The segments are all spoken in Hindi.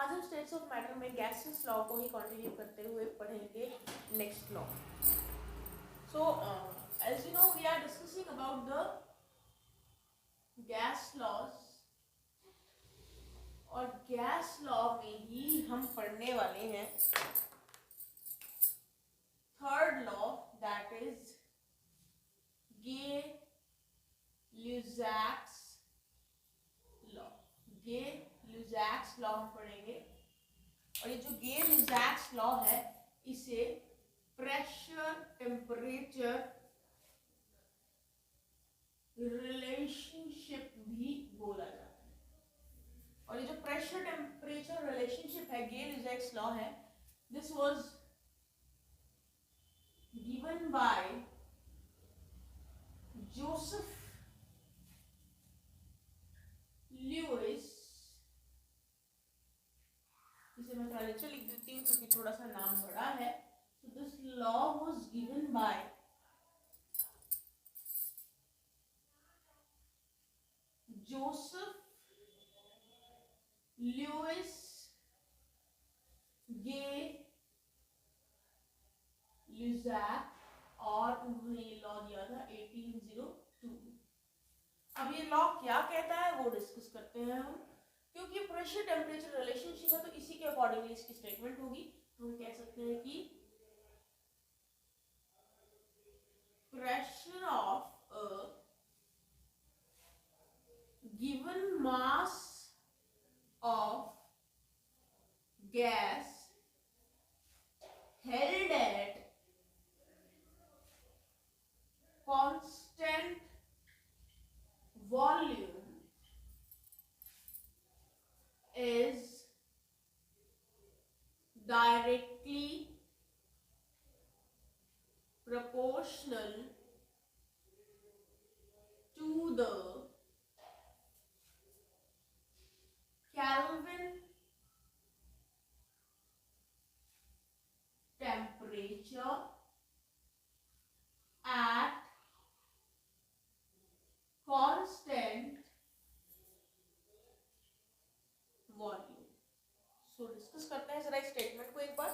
आज हम स्टेट्स ऑफ मैटर में गैसेस लॉ को ही कंटिन्यू करते हुए पढ़ेंगे next law. So as you know, we are discussing about the gas laws और गैस लॉ में ही हम पढ़ने वाले हैं third law, that is Gay Lussac's law. Gay Lussac's law हम पढ़ेंगे और ये जो गे-लुसाक्स लॉ है इसे प्रेशर टेम्परेचर रिलेशनशिप भी बोला जाता है. और ये जो प्रेशर टेम्परेचर रिलेशनशिप है, गे-लुसाक्स लॉ है, this was given by Joseph Lewis. इसे मैं थोड़ा नीचे लिख देती हूँ क्योंकि थोड़ा सा नाम बड़ा है. So this law was given by Joseph Louis Gay-Lussac और उन्होंने ये लॉ दिया था 1802. अब ये लॉ क्या कहता है वो डिस्कस करते हैं हम. क्योंकि प्रेशर टेम्परेचर रिलेशनशिप है तो इसी के अकॉर्डिंगली इसकी स्टेटमेंट होगी. तो हम कह सकते हैं कि pressure of a given mass of gas held at constant volume is directly proportional to the Kelvin temperature at constant volume. So discuss करते हैं जरा इस स्टेटमेंट को एक बार.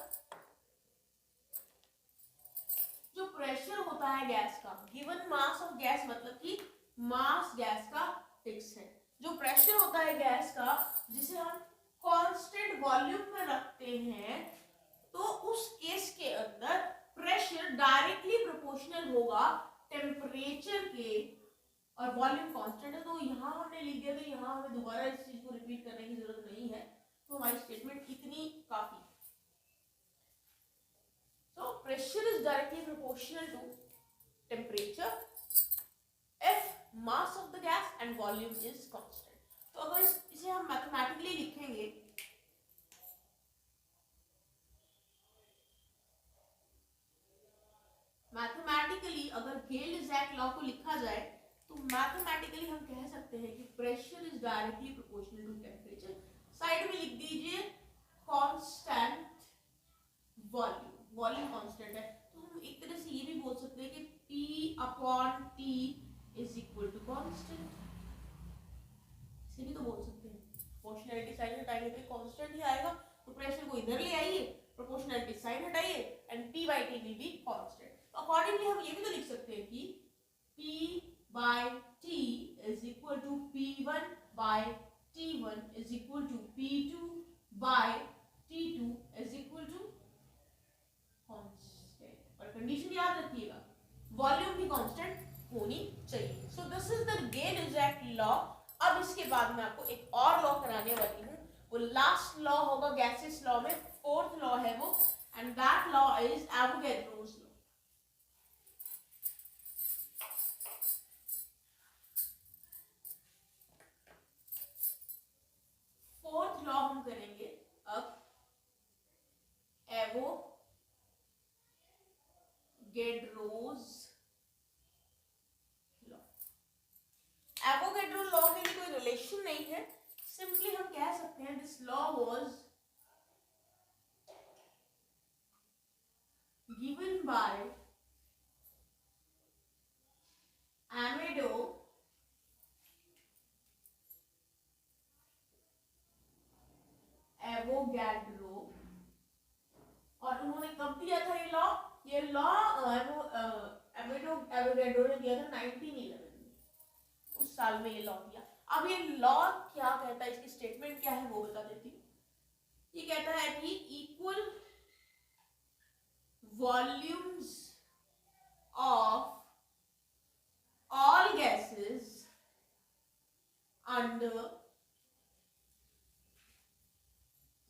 जो प्रेशर होता है गैस का, गिवन मास ऑफ गैस मतलब कि मास गैस का फिक्स है. जो प्रेशर होता है गैस का जिसे हम कांस्टेंट वॉल्यूम में रखते हैं तो उस केस के अंदर प्रेशर डायरेक्टली प्रोपोर्शनल होगा टेम्परेचर के. और वॉल्यूम कांस्टेंट है तो यहाँ हमने लिख दिया तो यहाँ हमें दोबारा इस चीज को रिपीट करने की जरूरत नहीं है. तो हमारी स्टेटमेंट इतनी काफी. So pressure is directly proportional to temperature if mass of the gas and volume is constant. तो अगर इसे हम मैथमेटिकली लिखेंगे अगर गे-लुसाक लॉ को लिखा जाए तो मैथमेटिकली हम कह सकते हैं कि pressure is directly proportional to temperature. Side में लिख दीजिए कांस्टेंट वॉल्यूम. वॉल्यूम कांस्टेंट है तो हम एक तरह से ये भी बोल सकते हैं कि P upon T is equal to constant. इसे भी तो बोल सकते हैं. प्रोपोर्शनैलिटी साइन हटाएंगे तो कांस्टेंट ही आएगा. तो प्रेशर को इधर ले आइए, प्रोपोर्शनैलिटी साइन हटाइए and P by T will be constant. तो अकॉर्डिंगली हम ये भी तो लिख सकते हैं कि P by T is equal to P1 by T1 is equal to P2 by T2 is equal to constant. और कंडीशन याद रखिएगा वॉल्यूम भी कांस्टेंट होनी चाहिए. So this is the Gay Lussac law. अब इसके बाद मैं आपको एक और लॉ कराने वाली हूँ. वो लास्ट लॉ होगा गैसेस लॉ में. फोर्थ लॉ है वो and that law is Avogadro's law. Fourth law हम करेंगे अब एवोगैड्रोस लॉ. एवोगैड्रो लॉ के लिए कोई रिलेशन नहीं है. सिंपली हम कह सकते हैं this law was given by Amedeo Avogadro, और उन्होंने कब दिया था ये लॉ? ये लॉ एवोगैड्रो ने दिया था 1911 में, उस साल में ये लॉ दिया। अब ये लॉ क्या कहता है, इसकी स्टेटमेंट क्या है वो बता देती हूँ। ये कहता है कि equal volumes of all gases under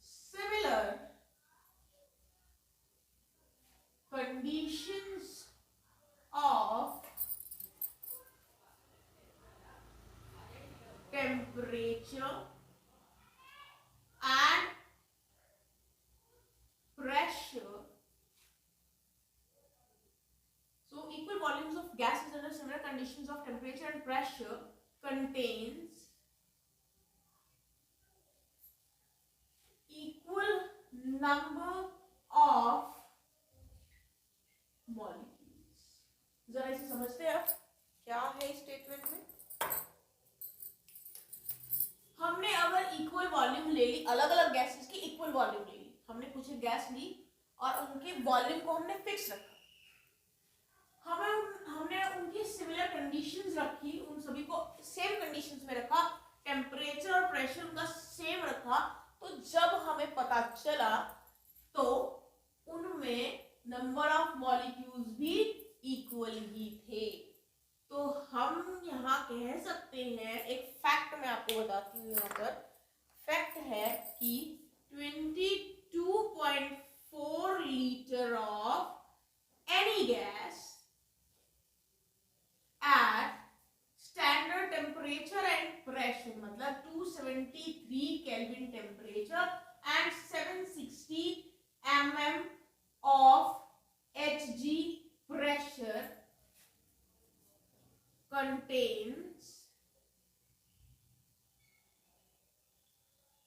similar conditions of temperature and pressure. So equal volumes of gases under similar conditions of temperature and pressure contains equal number of molecules. जरा इसे समझते हैं आप क्या है स्टेटमेंट में। हमने अगर इक्वल वॉल्यूम ले ली, अलग अलग गैसेस की इक्वल वॉल्यूम ले ली, हमने कुछ गैस ली और उनके वॉल्यूम को हमने फिक्स रखा, हमने उनकी सिमिलर कंडीशंस रखी, उन सभी को सेम कंडीशंस में रखा, टेम्परेचर और प्रेशर उनका सेम रखा, तो जब हमें पता चला तो उनमें नंबर ऑफ मॉलिक्यूल्स भी इक्वल ही थे। तो हम यहाँ कह सकते हैं, एक फैक्ट मैं आपको बताती हूँ, यहाँ पर फैक्ट है कि 22.4 litre of any gas at standard temperature and pressure, मतलब 273 Kelvin temperature and 760 mm of Hg pressure contains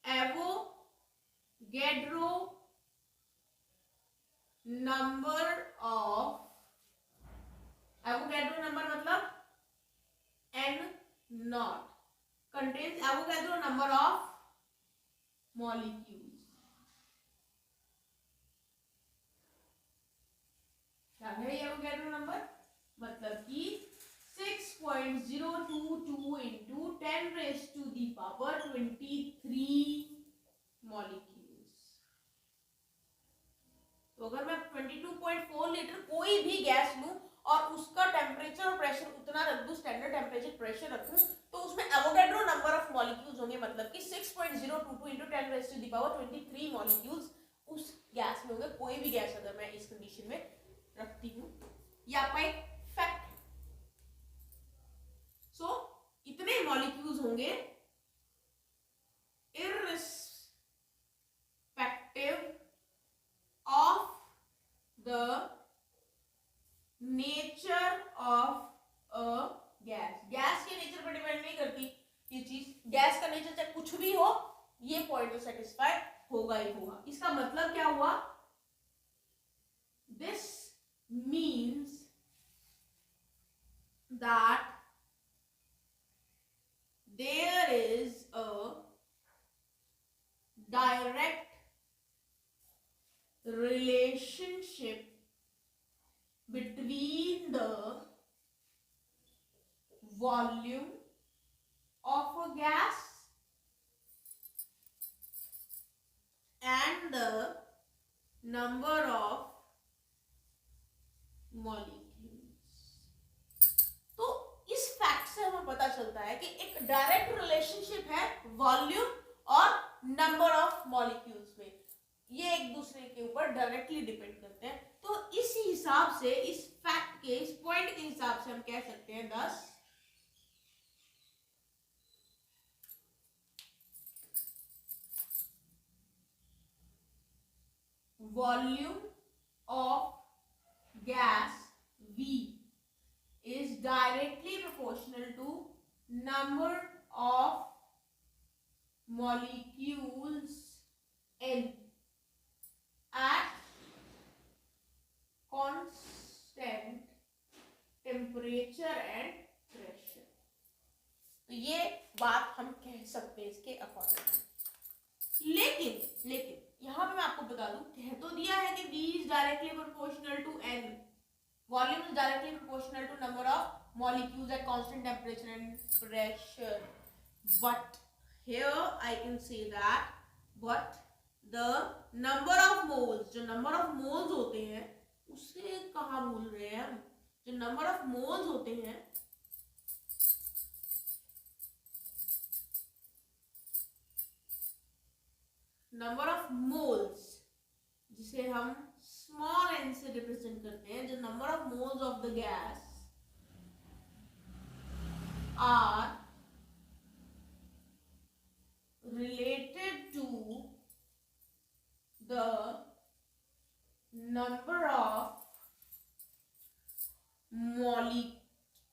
Avogadro number of, Avogadro number मतलब N naught, contains Avogadro number of molecules. क्या है ये Avogadro number? मतलब कि 6.022 into 10 raised to the power 23 molecules. तो अगर मैं 22.4 लीटर कोई भी गैस लूं और उसका टेम्परेचर और प्रेशर उतना रख दूं, स्टैंडर्ड टेम्परेचर प्रेशर रखूं, तो उसमें एवोगैड्रो नंबर ऑफ मॉलिक्यूल्स होंगे, मतलब कि 6.022 into 10 raised to the power 23 molecules उस गैस में होंगे। कोई भी गैस अगर मैं इस कंडीशन में रखती हूँ, ये आपका एक फैक्ट है। सो इतने मॉलिक्यूल्स होंगे irrespective of the nature of a gas. Gas के नेचर पर डिपेंड नहीं करती ये चीज, गैस का नेचर चाहे कुछ भी हो, ये पॉइंट तो सेटिस्फाई होगा ही होगा। इसका मतलब क्या हुआ? This means that there is a direct relationship between the volume of a gas and the number of molecules. तो इस फैक्ट से हमें पता चलता है कि एक डायरेक्ट रिलेशनशिप है वॉल्यूम और नंबर ऑफ मॉलिक्यूल्स में, ये एक दूसरे के ऊपर डायरेक्टली डिपेंड करते हैं। तो इस हिसाब से, इस फैक्ट के, इस पॉइंट के हिसाब से हम कह सकते हैं 10 volume of gas V is directly proportional to number of molecules N at constant temperature and pressure. तो ये बात हम कह सकते हैं इसके अकॉर्डिंग। लेकिन आपको बता दूं, कह तो दिया है कि V is directly proportional to N, volume is directly proportional to number of molecules at constant temperature and pressure, but here I can say that but the number of moles, जो number of moles होते हैं उसे कहाँ भूल रहे हैं हम, जो number of moles होते हैं नंबर ऑफ मोल्स, जिसे हम स्मॉल n से रिप्रेजेंट करते हैं, जो number of moles of the gas are related to the number of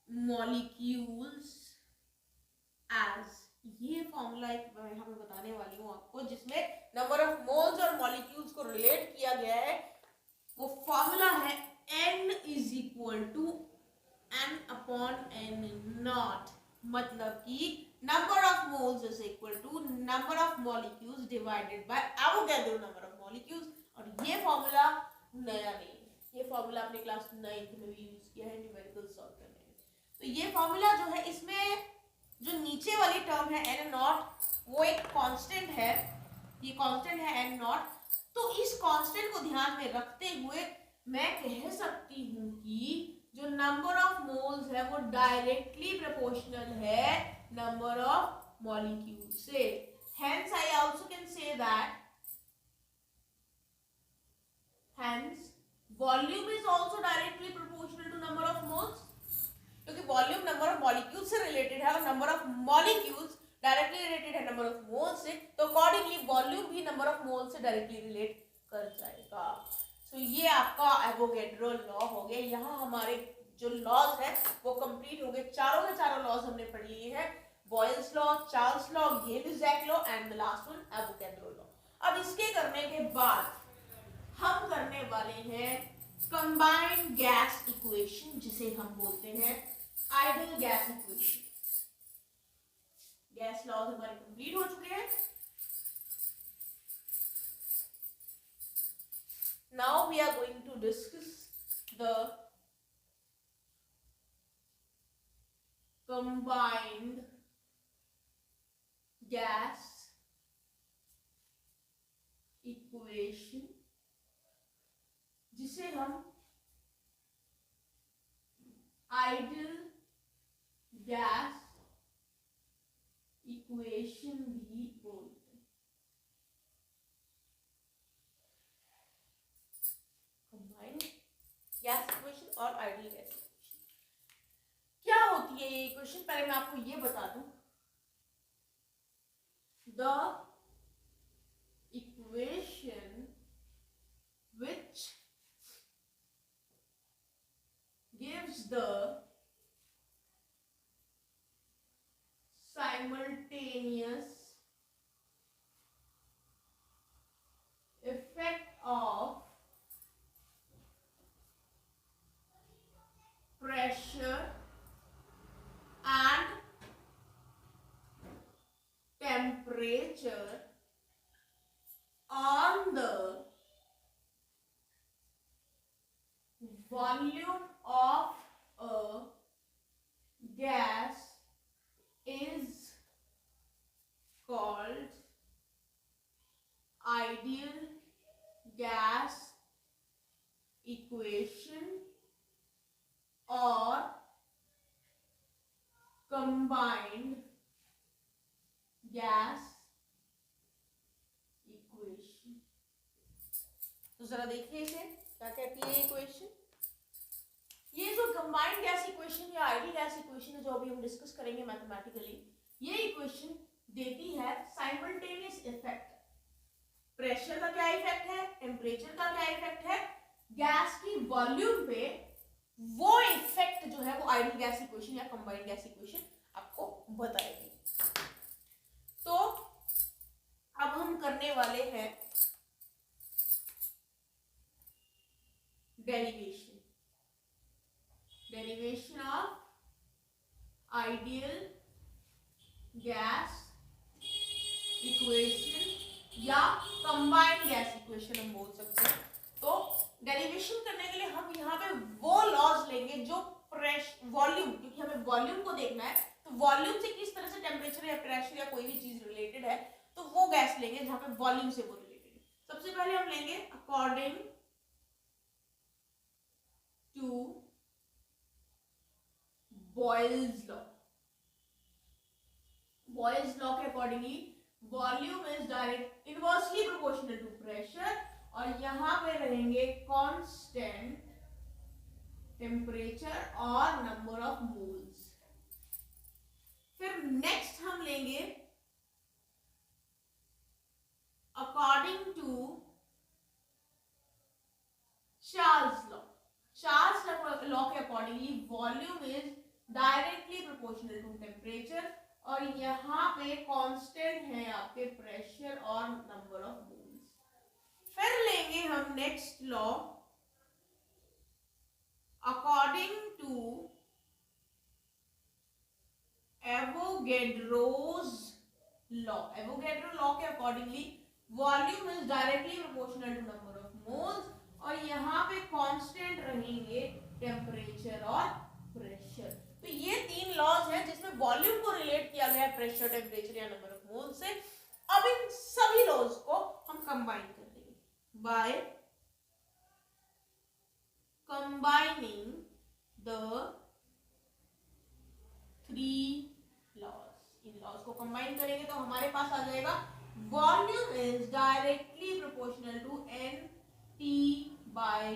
molecules as, ये फॉर्मूला एक मैं यहाँ पे बताने वाली हूँ आपको, जिसमें नंबर ऑफ मोल्स और मॉलिक्यूल्स को रिलेट किया गया है। वो फॉर्मूला है n is equal to n upon n naught, मतलब कि number of moles is equal to number of molecules divided by Avogadro number of molecules. और ये फॉर्मूला नया नहीं है, ये फॉर्मूला आपने क्लास 9th में भी यूज किया है न्यूमेरिकल सॉल्व करने में। तो ये फॉर्मूला जो है, इसमें जो नीचे वाली टर्म है n नॉट, वो एक कांस्टेंट है, ये कांस्टेंट है n नॉट। तो इस कांस्टेंट को ध्यान में रखते हुए मैं कह सकती हूँ कि जो नंबर ऑफ मोल्स है वो डायरेक्टली प्रोपोर्शनल है नंबर ऑफ मॉलिक्यूल से। Hence I also can say that hence volume is also directly proportional to number of moles, क्योंकि वॉल्यूम नंबर ऑफ मॉलिक्यूल से रिलेटेड है और number of molecules directly related है नंबर ऑफ मोल्स से, तो अकॉर्डिंगली वॉल्यूम भी नंबर ऑफ मोल्स से डायरेक्टली रिलेट कर जाएगा। सो ये आपका एवोगैड्रो लॉ हो गया। यहाँ हमारे जो लॉज है वो कंप्लीट हो गए, चारों के चारों लॉज हमने पढ़ लिए हैं, Boyle's law, Charles law, Gay Lussac law and the last one Avogadro law. अब इसके करने के बाद हम करने वाले हैं कंबाइंड गैस इक्वेशन, जिसे हम बोलते हैं ideal gas equation. Gas laws हमारे कंप्लीट हो चुके हैं। Now we are going to discuss the combined gas equation, जिसे हम आइडियल गैस इक्वेशन भी बोलते हैं। कंबाइंड गैस इक्वेशन और आइडियल गैस इक्वेशन क्या होती है ये इक्वेशन, पहले मैं आपको ये बता दूं। The equation which gives the simultaneous effect of pressure and temperature on the volume of a gas is called ideal gas equation or combined gas equation। तो जरा देखिए इसे क्या कहती है इक्वेशन। ये जो कंबाइंड गैस इक्वेशन या आइडियल गैस इक्वेशन है, जो अभी हम डिस्कस करेंगे मैथमेटिकली, ये इक्वेशन देती है साइमल्टेनियस इफेक्ट। प्रेशर का क्या इफेक्ट है, टेम्परेचर का क्या इफेक्ट है गैस की वॉल्यूम पे, वो इफेक्ट जो है वो आइडियल गैस इक्वेशन या कंबाइंड गैस इक्वेशन आपको बताएगी। तो अब हम करने वाले हैं derivation of ideal gas equation या कंबाइंड गैस इक्वेशन हम बोल सकते हैं। तो डेरिवेशन करने के लिए हम यहाँ पे वो लॉज लेंगे जो वॉल्यूम, क्योंकि हमें वॉल्यूम को देखना है, तो वॉल्यूम से किस तरह से टेम्परेचर या प्रेशर या कोई भी चीज रिलेटेड है, तो वो गैस लेंगे जहां पे वॉल्यूम से वो रिलेटेड है। सबसे पहले हम लेंगे according to Boyle's law. Boyle's law के accordingly volume is direct inversely proportional to pressure, और यहां पे रहेंगे कांस्टेंट टेम्परेचर और नंबर ऑफ मोल्स। फिर नेक्स्ट हम लेंगे according to Charles law. Charles law के accordingly volume is directly proportional to temperature, और यहां पे कांस्टेंट है आपके प्रेशर और नंबर ऑफ मोल्स। फिर लेंगे हम next law according to Avogadro's law. Avogadro law के accordingly volume is directly proportional to number of moles, और यहाँ पे कांस्टेंट रहेंगे टेम्परेचर और प्रेशर। तो ये तीन लॉज है जिसमें वॉल्यूम को रिलेट किया गया है प्रेशर, टेम्परेचर या नंबर ऑफ मोल से। अब इन सभी लॉज को हम कंबाइन कर देंगे by combining the three laws. इन लॉज को कंबाइन करेंगे तो हमारे पास आ जाएगा volume is directly proportional to N T by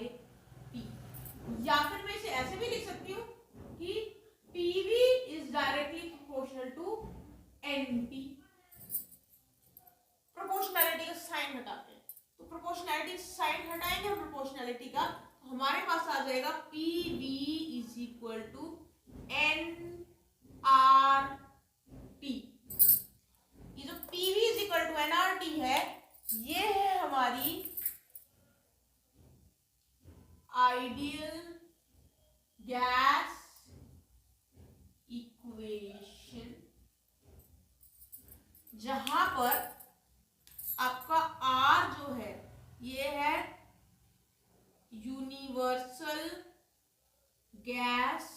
T, या फिर मैं इसे ऐसे भी लिख सकती हूँ कि PV is directly proportional to NT। Proportionality का साइन हटाते हैं, तो प्रोपोर्शनैलिटी साइन हटाएंगे हम प्रोपोर्शनैलिटी का, तो हमारे पास आ जाएगा PV is equal to NRT। ये जो PV is equal to NRT है, ये है हमारी आइडियल गैस इक्वेशन, जहां पर आपका R जो है ये है यूनिवर्सल गैस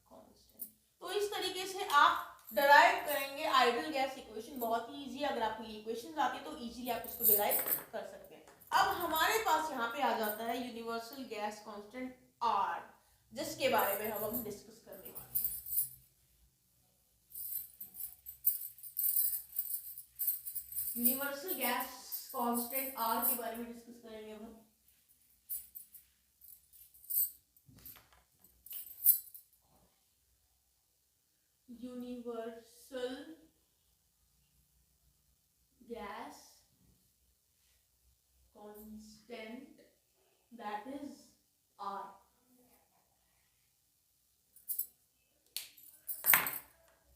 कांस्टेंट। तो इस तरीके से आप डिराइव करेंगे आइडियल गैस इक्वेशन। बहुत ही इजी है, अगर आपको ये इक्वेशन आती है तो इजीली आप इसको डिराइव कर सकते हैं। अब हमारे पास यहाँ पे आ जाता है यूनिवर्सल गैस कांस्टेंट R, जिसके बारे में हम डिस्कस करने वाले हैं। यूनिवर्सल गैस कांस्टेंट R के बारे में डिस्कस करेंगे हम। Universal gas constant that is R।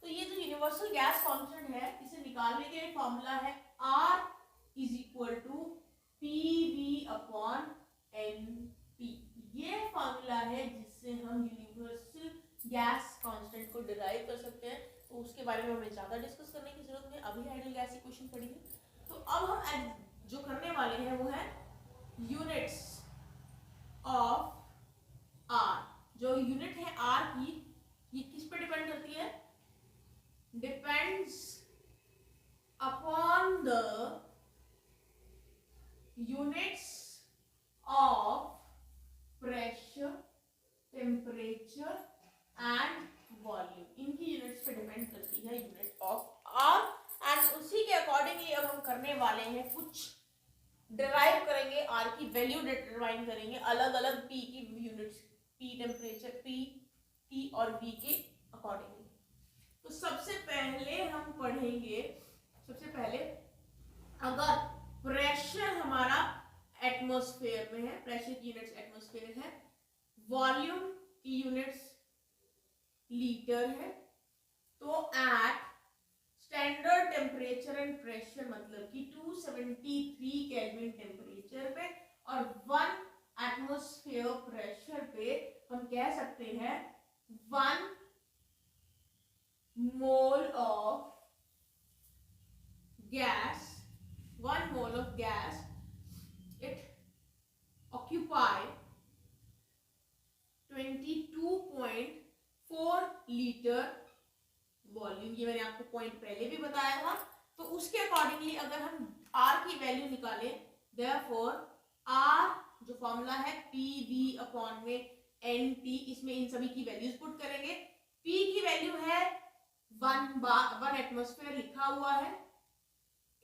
तो ये जो यूनिवर्सल गैस कांस्टेंट है, इसे निकालने के लिए फॉर्मूला है R is equal to PV upon NP। ये फॉर्मूला है जिससे हम यूनिवर्सल गैस कांस्टेंट को डिराइव कर सकते हैं। तो उसके बारे में हमें ज्यादा डिस्कस करने की जरूरत नहीं, अभी आइडियल गैस इक्वेशन पढ़ी है। तो अब हम जो करने वाले हैं वो है यूनिट्स ऑफ R। जो यूनिट है R की, ये किस पे डिपेंड करती है? Depends upon the units of pressure, temperature and volume. इनकी यूनिट्स पे डिपेंड करती है यूनिट ऑफ R। एंड उसी के अकॉर्डिंगली अब हम करने वाले हैं कुछ डिराइव करेंगे, R की वैल्यू डिटरमाइन करेंगे अलग अलग P की units, P temperature, P T और V के अकॉर्डिंगली। तो सबसे पहले हम पढ़ेंगे, सबसे पहले अगर प्रेशर हमारा एटमॉस्फेयर में है, प्रेशर की यूनिट्स एटमॉस्फेयर है, वॉल्यूम की यूनिट्स लीटर है, तो at standard temperature and pressure मतलब कि 273 केल्विन टेम्परेचर पे और 1 एटमॉस्फेयर प्रेशर पे हम कह सकते हैं 1 mole of gas, 1 mole of gas, it occupy 22.4 litre volume. ये मैंने आपको पॉइंट पहले भी बताया था। तो उसके अकॉर्डिंगली अगर हम R की वैल्यू निकालें, देयरफॉर R जो फॉर्मूला है PV अपॉन में NT, इसमें इन सभी की वैल्यूज पुट करेंगे। P की वैल्यू है 1 एटमॉस्फेयर लिखा हुआ है,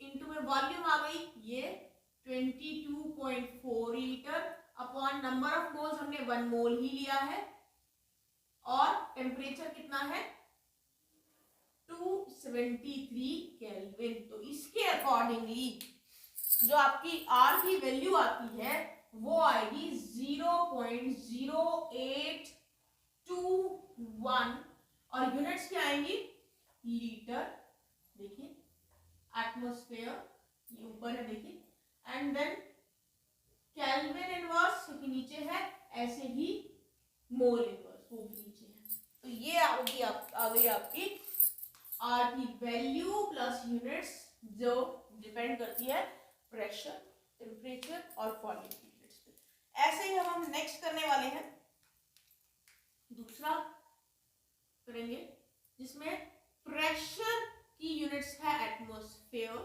इनटू में वॉल्यूम आ गई ये 22.4 litre upon number of moles हमने 1 मोल ही लिया है, और टेम्परेचर कितना है 273 केल्विन। तो इसके अकॉर्डिंगली जो आपकी R की वैल्यू आती है वो आएगी 0.0821 और यूनिट्स क्या आएंगी लीटर। देखिए एटमॉस्फेयर ये ऊपर है, देखिए, एंड देन केल्विन इनवर्स के नीचे है, ऐसे ही मोल इनवर्स वो भी नीचे है। तो ये आ गई आपकी R की वैल्यू प्लस यूनिट्स जो डिपेंड करती है प्रेशर, टेम्परेचर और वॉल्यूम की यूनिट्स पे। ऐसे ही हम नेक्स्ट करने वाले हैं, दूसरा करेंगे जिसमें प्रेशर की यूनिट्स है एटमॉस्फेयर,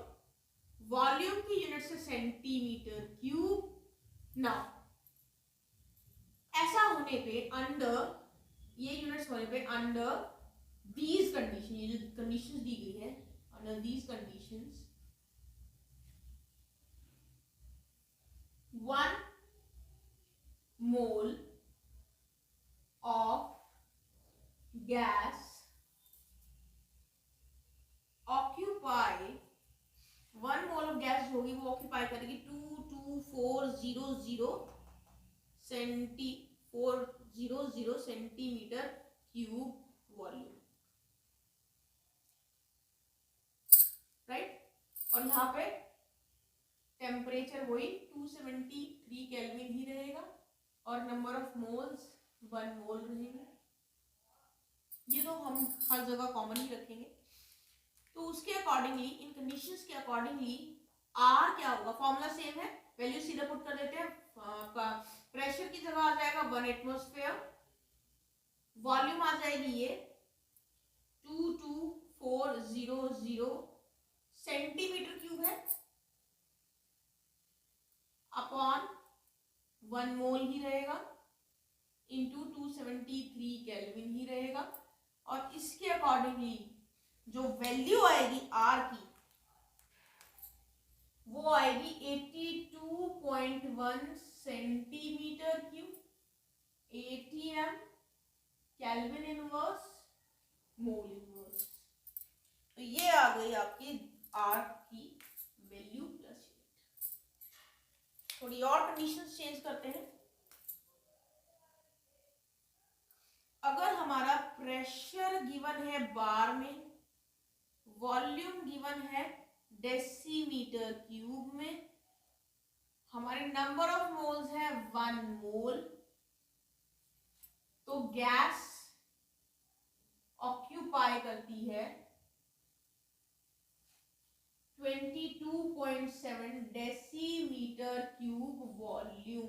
वॉल्यूम की यूनिट्स है सेंटीमीटर क्यूब। नाउ ऐसा होने पे अंडर ये यूनिट्स होने पे अंडर दीज कंडीशन, ये जो कंडीशंस दी गई है, under these conditions 1 mole of gas occupy, 1 mole of gas जो होगी वो ऑक्यूपाई करेगी 400 सेंटीमीटर क्यूब वॉल्यूम, राइट। और यहाँ पे टेम्परेचर वही 273 केल्विन ही रहेगा और नंबर ऑफ मोल्स 1 मोल रहेगा। ये तो हम हर जगह कॉमन ही रखेंगे। तो उसके अकॉर्डिंगली, इन कंडीशंस के अकॉर्डिंगली R क्या होगा, फॉर्मूला सेम है, वैल्यू सीधा पुट कर देते हैं। प्रेशर की जगह आ जाएगा 1 एटमॉस्फेयर, वॉल्यूम आ जाएगी ये 22400 सेंटीमीटर क्यूब है, अपॉन 1 मोल ही रहेगा, इंटू 273 केल्विन ही रहेगा। और इसके अकॉर्डिंगली जो वैल्यू आएगी R की वो आएगी 82.1 centimetre cube, ATM, kelvin inverse, mole inverse. तो ये आ गई आपकी R की वैल्यू प्लस यूनिट। थोड़ी और कंडीशंस चेंज करते हैं। अगर हमारा प्रेशर गिवन है बार में, वॉल्यूम गिवन है डेसीमीटर क्यूब में, हमारे नंबर ऑफ मोल्स है 1 मोल, तो गैस ऑक्यूपाई करती है 22.7 decimetre cube volume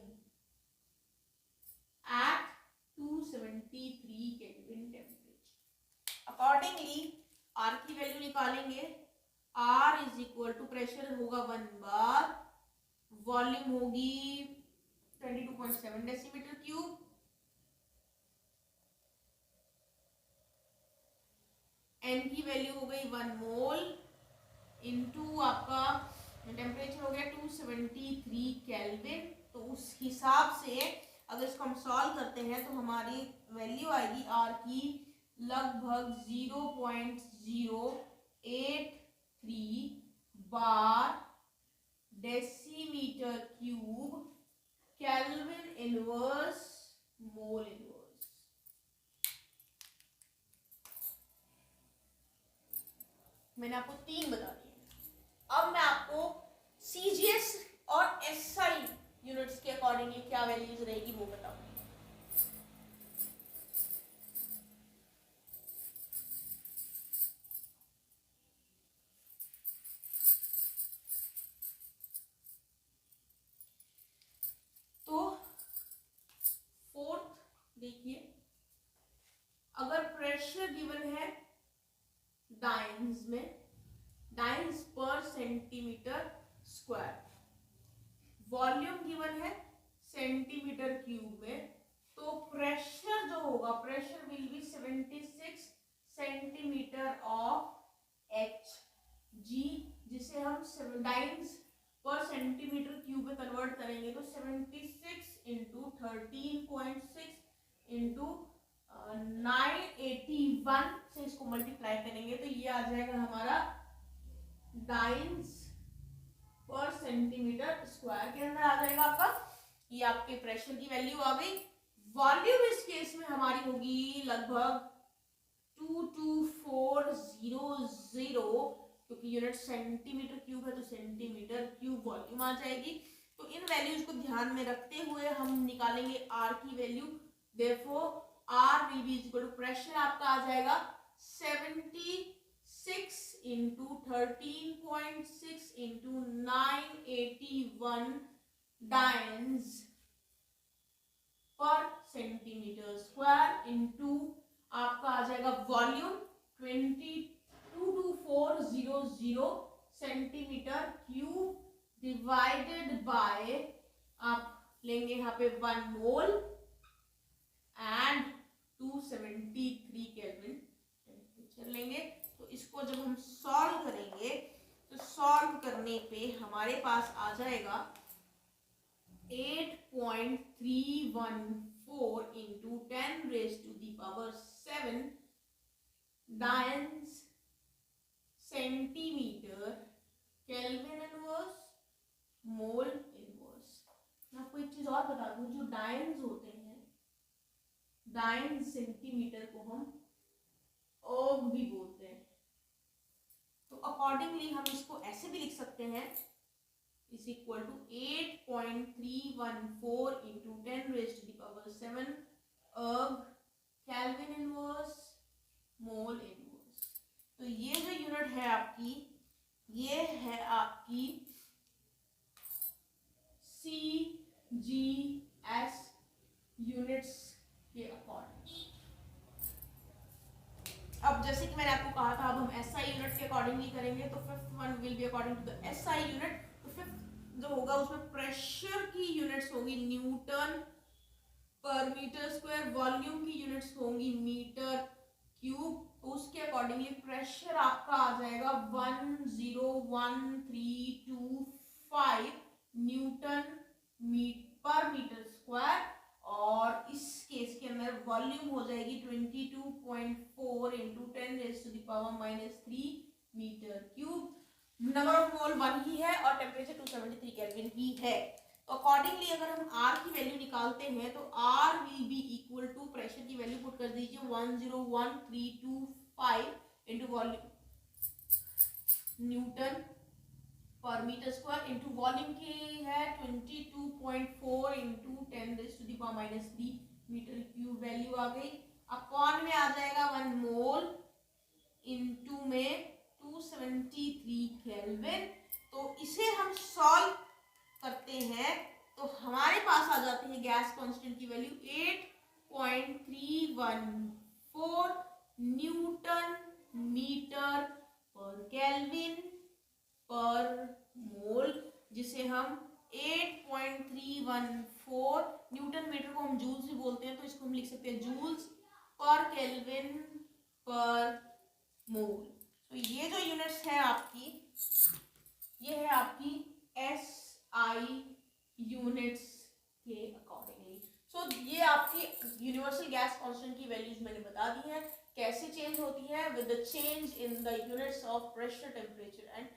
at 273 kelvin temperature. Accordingly R की वैल्यू निकालेंगे, R is equal to pressure होगा 1 बार, वॉल्यूम होगी 22.7 डेसीमीटर क्यूब, N की वैल्यू हो गई 1 मोल, इनटू आपका टेम्परेचर हो गया 273 केल्विन। तो उस हिसाब से अगर इसको हम सॉल्व करते हैं तो हमारी वैल्यू आएगी R की लगभग 0.083 bar decimetre cube kelvin inverse mole inverse. मैंने आपको 3 बता दिए। अब मैं आपको CGS और SI यूनिट्स के अकॉर्डिंगली क्या वैल्यूज रहेगी वो बताऊंगी। गिवन है डाइन्स में, dance per centimetre square, volume given है सेंटीमीटर क्यूब में, तो प्रेशर जो होगा, pressure will be 76 centimetre of H G, जिसे हम डाइन्स पर सेंटीमीटर क्यूब में कन्वर्ट करेंगे तो 76 इंटू 13.6 इंटू 981 से इसको मल्टीप्लाई करेंगे तो ये आ जाएगा हमारा डाइन्स पर सेंटीमीटर स्क्वायर के अंदर आ जाएगा आपका। ये आपके प्रेशर की वैल्यू आ गई। वॉल्यूम इस केस में हमारी होगी लगभग 22400, क्योंकि यूनिट सेंटीमीटर क्यूब है तो सेंटीमीटर क्यूब वॉल्यूम आ जाएगी। तो इन वैल्यूज को ध्यान में रखते हुए हम निकालेंगे आर की value. Therefore R will be equal to, pressure आपका आ जाएगा 76 into 13.6 into 981 dynes per centimetre square into आपका आ जाएगा volume 22400 centimetre cube divided by, आप लेंगे यहाँ पे 1 मोल एंड 273 केल्विन टेम्परेचर लेंगे। तो इसको जब हम सॉल्व करेंगे तो सॉल्व करने पे हमारे पास आ जाएगा 8.314 into 10 raise to the power 7 dynes centimetre kelvin inverse mole inverse. मैं आपको एक चीज और बता दूं, जो डाइन्स होते हैं, डाइन्स सेंटीमीटर को हम ओग भी बोलते हैं। तो अकॉर्डिंगली हम इसको ऐसे भी लिख सकते हैं, is equal to 8.314 into 10 raise to the power 7 erg kelvin inverse mole inverse. तो ये जो यूनिट है आपकी, ये है आपकी CGS यूनिट्स के अकॉर्डिंग। अब जैसे कि मैंने आपको कहा था, अब हम SI यूनिट के अकॉर्डिंगली करेंगे। तो fifth one will be according to the SI unit. तो फिफ्थ जो होगा उसमें प्रेशर की यूनिट्स होगी न्यूटन पर मीटर स्क्वायर, वॉल्यूम की यूनिट्स होंगी मीटर क्यूब। तो उसके अकॉर्डिंगली प्रेशर आपका आ जाएगा 101,325 न्यूटन पर मीटर स्क्वायर, और इस केस के अंदर वॉल्यूम हो जाएगी 22.4 into 10 raise to the power -3 metre cube. Number of mole 1 ही है और टेम्परेचर 273 केल्विन ही है। तो अकॉर्डिंगली अगर हम R की वैल्यू निकालते हैं तो R will be equal to, pressure की वैल्यू पुट कर दीजिए 101,325 इंटू वॉल्यूम न्यूटन पर मीटर स्क्वायर इंटू वॉल्यूम की है 22.4 into 10 raise to the power -3 metre cube value आ गई। अपॉन में आ जाएगा 1 मोल इंटू में 273 केल्विन। तो इसे हम सॉल्व करते हैं तो हमारे पास आ जाती है गैस कांस्टेंट की value 8.314 newton metre per kelvin per mole, जिसे हम 8.314 न्यूटन मीटर को हम जूल्स भी बोलते हैं, तो इसको हम लिख सकते हैं जूल्स पर केल्विन पर मोल। तो ये जो यूनिट्स है आपकी, ये है आपकी SI यूनिट्स के अकॉर्डिंगली। सो ये आपकी यूनिवर्सल गैस कांस्टेंट की वैल्यूज मैंने बता दी है, कैसे चेंज होती है with the change in the units of pressure, temperature and